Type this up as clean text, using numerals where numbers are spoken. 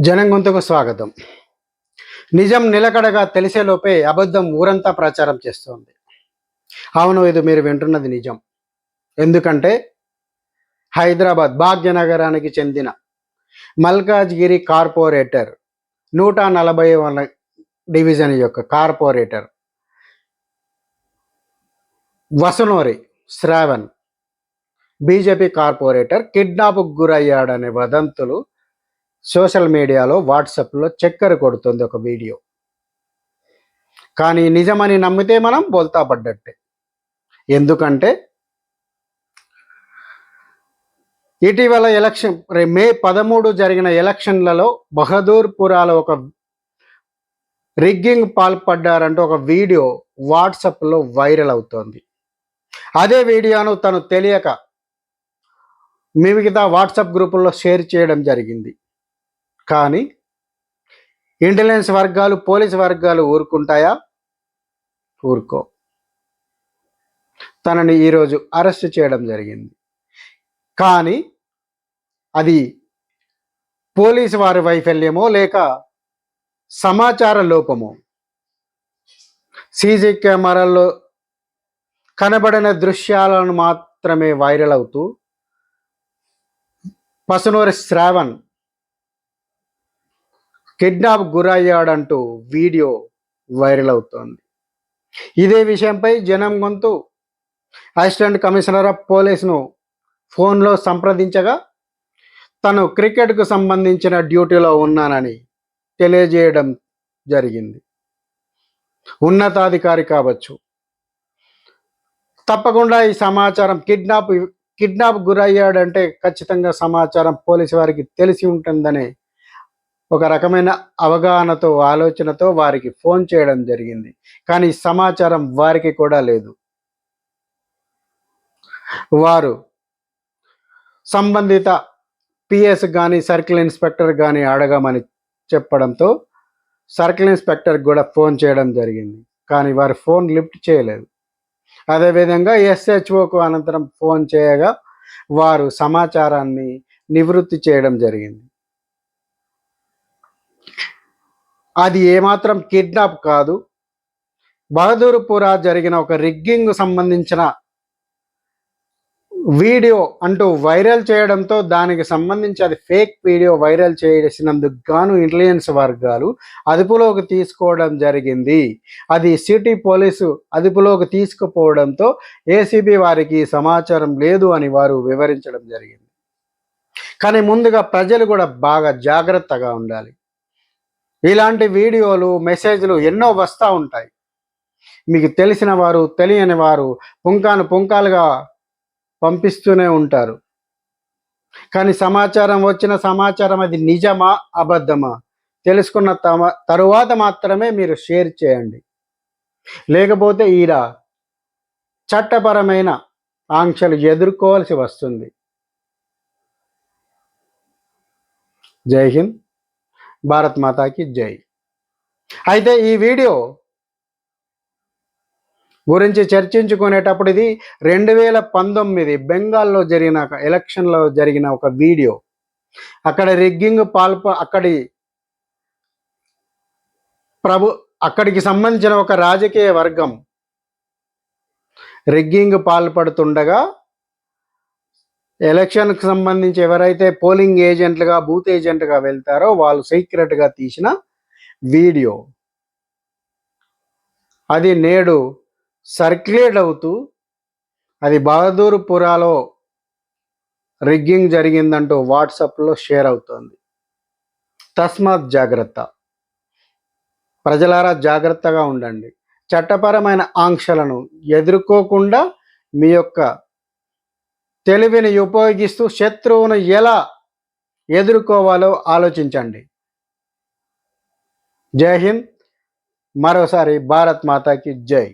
జనం గొంతుకు స్వాగతం. నిజం నిలకడగా తెలిసేలోపే అబద్ధం ఊరంతా ప్రచారం చేస్తోంది. అవును, ఇది మీరు వింటున్నది నిజం. ఎందుకంటే హైదరాబాద్ భాగ్యనగరానికి చెందిన మల్కాజ్గిరి కార్పొరేటర్ 140వ డివిజన్ యొక్క కార్పొరేటర్ వసునోరి శ్రావణ్ బీజేపీ కార్పొరేటర్ కిడ్నాప్కు గురయ్యాడనే వదంతులు సోషల్ మీడియాలో వాట్సాప్లో చక్కర కొడుతుంది ఒక వీడియో. కానీ నిజమని నమ్మితే మనం బోల్తా పడ్డట్టే. ఎందుకంటే ఇటీవల మే 13 జరిగిన ఎలక్షన్లలో బహదూర్పురాలో ఒక రిగ్గింగ్ పాల్పడ్డారంటూ ఒక వీడియో వాట్సాప్లో వైరల్ అవుతోంది. అదే వీడియోను తను తెలియక మిగతా వాట్సాప్ గ్రూపుల్లో షేర్ చేయడం జరిగింది. కానీ ఇంటెలిజెన్స్ వర్గాలు, పోలీసు వర్గాలు ఊరుకుంటాయా? ఊరుకో. తనని ఈరోజు అరెస్ట్ చేయడం జరిగింది. కానీ అది పోలీసు వారి వైఫల్యమో లేక సమాచార లోపమో. సీసీ కెమెరాల్లో కనబడిన దృశ్యాలను మాత్రమే వైరల్ అవుతూ వసునోరి శ్రావణ్ కిడ్నాప్ గురయ్యాడంటూ వీడియో వైరల్ అవుతోంది. ఇదే విషయంపై జనం గొంతు అసిస్టెంట్ కమిషనర్ ఆఫ్ పోలీసును ఫోన్లో సంప్రదించగా తను క్రికెట్కు సంబంధించిన డ్యూటీలో ఉన్నానని తెలియజేయడం జరిగింది. ఉన్నతాధికారి కావచ్చు, తప్పకుండా ఈ సమాచారం కిడ్నాప్ గురయ్యాడంటే ఖచ్చితంగా సమాచారం పోలీసు వారికి తెలిసి ఉంటుందనే ఒక రకమైన అవగాహనతో, ఆలోచనతో వారికి ఫోన్ చేయడం జరిగింది. కానీ సమాచారం వారికి కూడా లేదు. వారు సంబంధిత పిఎస్ కానీ సర్కిల్ ఇన్స్పెక్టర్ కానీ అడగమని చెప్పడంతో సర్కిల్ ఇన్స్పెక్టర్కి కూడా ఫోన్ చేయడం జరిగింది. కానీ వారి ఫోన్ లిఫ్ట్ చేయలేదు. అదేవిధంగా ఎస్హెచ్ఓకు అనంతరం ఫోన్ చేయగా వారు సమాచారాన్ని నివృత్తి చేయడం జరిగింది. అది ఏమాత్రం కిడ్నాప్ కాదు. బహదూర్పురా జరిగిన ఒక రిగ్గింగ్ సంబంధించిన వీడియో అంటూ వైరల్ చేయడంతో దానికి సంబంధించి అది ఫేక్ వీడియో వైరల్ చేసినందుకు గాను ఇంటెలిజెన్స్ వర్గాలు అదుపులోకి తీసుకోవడం జరిగింది. అది సిటీ పోలీసు అదుపులోకి తీసుకుపోవడంతో ఏసీబీ వారికి సమాచారం లేదు అని వారు వివరించడం జరిగింది. కానీ ముందుగా ప్రజలు కూడా బాగా జాగ్రత్తగా ఉండాలి. ఇలాంటి వీడియోలు, మెసేజ్లు ఎన్నో వస్తూ ఉంటాయి. మీకు తెలిసిన వారు, తెలియని వారు పుంకాలుగా పంపిస్తూనే ఉంటారు. కానీ వచ్చిన సమాచారం అది నిజమా అబద్ధమా తెలుసుకున్న తరువాత మాత్రమే మీరు షేర్ చేయండి. లేకపోతే ఈడ చట్టపరమైన ఆంక్షలు ఎదుర్కోవాల్సి వస్తుంది. జై హింద్, భారత్ మాతాకి జై. అయితే ఈ వీడియో గురించి చర్చించుకునేటప్పుడు ఇది 2019 బెంగాల్లో జరిగిన ఎలక్షన్లో జరిగిన ఒక వీడియో. అక్కడ రిగ్గింగ్ అక్కడికి సంబంధించిన ఒక రాజకీయ వర్గం రిగ్గింగ్ పాల్పడుతుండగా ఎలక్షన్కి సంబంధించి ఎవరైతే పోలింగ్ ఏజెంట్లుగా, బూత్ ఏజెంట్గా వెళ్తారో వాళ్ళు సీక్రెట్గా తీసిన వీడియో. అది నేడు సర్క్యులేట్ అవుతూ అది బహదూర్పురాలో రిగ్గింగ్ జరిగిందంటూ వాట్సాప్లో షేర్ అవుతోంది. తస్మాత్ జాగ్రత్త. ప్రజలారా జాగ్రత్తగా ఉండండి. చట్టపరమైన ఆంక్షలను ఎదుర్కోకుండా మీ యొక్క తెలివిని ఉపయోగిస్తూ శత్రువును ఎలా ఎదుర్కోవాలో ఆలోచించండి. జై హింద్. మరోసారి భారత్ మాతాకి జై.